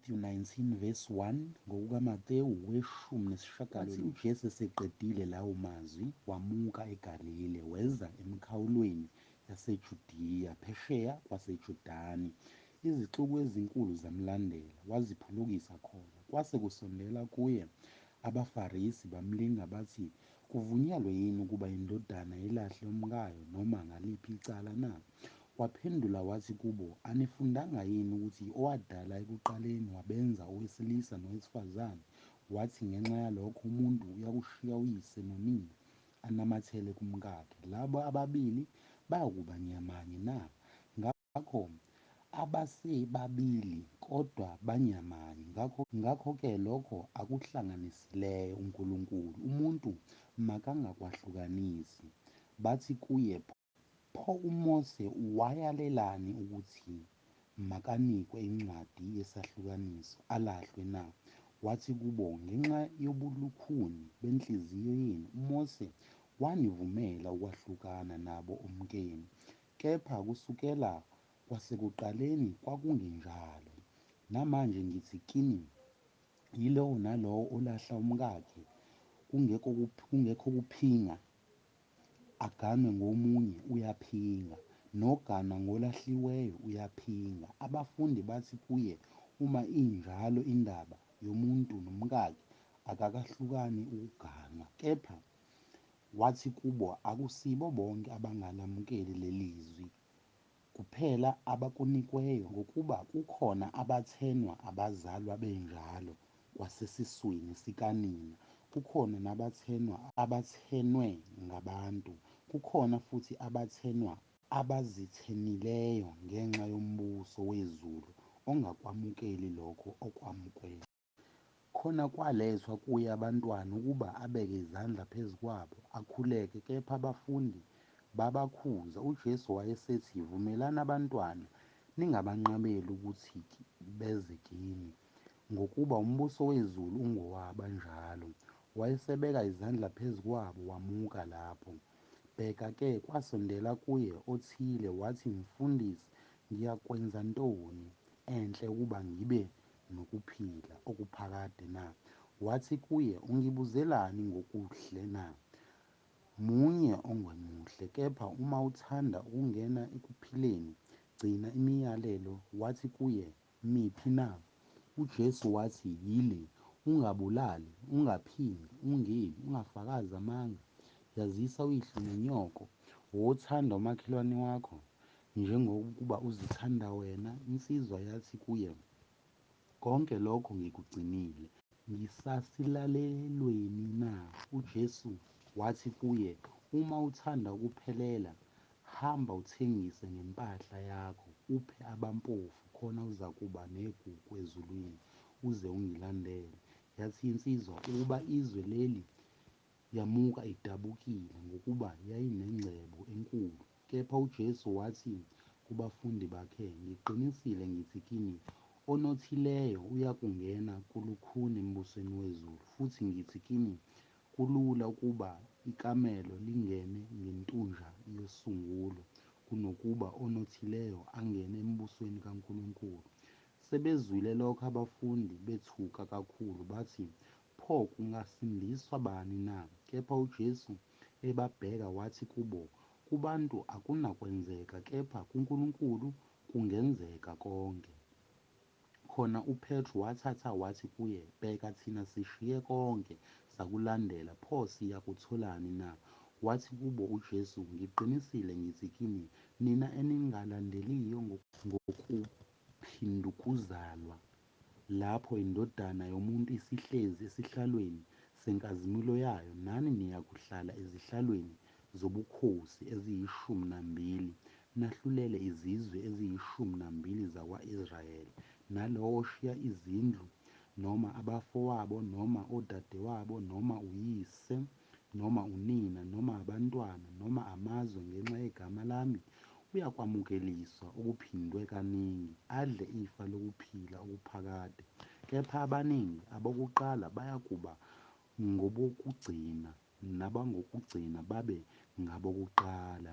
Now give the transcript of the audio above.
Matthew 19 verse 1 ngokukaMatewu weshumi nesishiyagalolunye uJesu eseqedile lawo mazwi wamuka eGalile weza emikhawulweni yaseJudiya phesheya kwaseJodani. Izixuku ezinkulu zamlandela, waziphulukisa khona. Kwase kusondela kuye abaFarisi bamlinga bathi, "Kuvunyelwe yini ukuba indodana ilahle umkayo noma ngaliphi icala na?" Waphendula wathi kubo, "Anifundanga yini ukuthi owadala ekuqaleni wabenza owesilisa nowesifazane, wathi ngenxa yalokho umuntu uyakushiya uyise nonina anamathele kumkakhe, labo ababili bayakuba nyamanye na? Ngakho abasebabili kodwa banyamanye. Ngakho-ke lokho akuhlanganisileyo uNkulunkulu umuntu makangakwahlukanisi." Bathi kuye, "Pho uMose wayalelani ukuthi makanikwe incwadi yesahlukaniso alahlwe na?" Wathi kubo, "Ngenxa yobulukhuni benhliziyo yenu uMose wanivumela ukwahlukana nabo omkenu, kepha kusukela kwasekuqaleni kwakungenjalo. Namanje ngithi kini, yilowo nalowo olahla umkakhe kungekho kuphinga, aganwe ngomunye uyaphinga, noganwa ngolahliweyo uyaphinga." Abafundi bathi kuye, "Uma injalo indaba yomuntu nomkakhe akakahlukani ukuganwa." Kepha wathi kubo, "Akusibo bonke abangalamukeli lelizwi kuphela abakunikweyo, ngokuba kukhona abathenwa abazalwa benjalo kwasesiswini sikanina, kukhona abathenwe ngabantu, kukhona futhi abathenwa abazithenileyo ngenxa yombuso wezulu ongakwamukeli lokho okwamukelwe. Khona kwalethwa kuye abantwana ukuba abeke izandla phezu kwabo akhuleke, kepha abafundi babakhuza." UJesu wayesethi, "Vumelani abantwana, ningabanqabeli ukuthi beze kimi, ngokuba umbuso wezulu ungowabo." Wayesebeka izandla phezu kwabo wamuka lapho. Bheka-ke, kwasondela kuye othile wathi, "Mfundisi, ngiyakwenza ntoni enhle ukuba ngibe nokuphila okuphakade na?" Wathi kuye, "Ungibuzelani ngokuhle na? Munye ongemuhle, kepha uma uthanda ukungena ekuphileni, gcina imiyalelo." Wathi kuye, "Miphi na?" UJesu wathi, "Yile, ungabulali, ungaphindi, ungebi, ungafakazi amanga, yazisa uyihlo nonyoko, wothanda umakhelwane wakho njengokuba uzithanda wena." Insizwa yathi kuye, "Konke lokho ngikugcinile. Ngisasilalelweni na?" UJesu wathi kuye, "Uma uthanda ukuphelela, hamba uthengise ngempahla yakho, uphe abampofu, khona uzakuba negugu ezulwini, uze ungilandele." Yathi insizwa, ukuba izwe leli yamuka idabukile, ngokuba yayinengcebo enkulu. Kepha uJesu wathi kubafundi bakhe, "Ngiqinisile ngithi kini, onothileyo uyakungena kulukhuni embusweni wezulu. Futhi ngithi kini, kulula ukuba ikamelo lingene ngentunja yosungulo, kunokuba onothileyo angene embusweni kaNkulunkulu." Sebezwile lokho abafundi bethuka kakhulu, bathi, "Pho kungasindiswa bani na?" Kepha uJesu ebabheka wathi kubo, "Kubantu akunakwenzeka, kepha kuNkulunkulu kungenzeka konke." Khona uPetru wathatha wathi kuye, "Bheka, thina sishiye konke sakulandela, pho siyakutholani na?" Wathi kubo uJesu, "Ngiqinisile ngithi kini, nina eningalandeliyo ngokuphindukuzalwa, lapho iNdodana yoMuntu isihlezi esihlalweni senkazimulo yayo, nani niyakuhlala ezihlalweni zobukhosi eziyishumi-nambili, nahlulele izizwe eziyishumi-nambili zakwa-Israyeli. Nalowo oshiya izindlu, noma abafowabo, noma odadewabo, noma uyise, noma unina, noma abantwana, noma amazwe ngenxa yegama lami, uyakwamukeliswa okuphindwe kaningi, adle ifa lokuphila okuphakade. Kepha abaningi abokuqala bayakuba ngabokugcina, nabangokugcina babe ngabokuqala."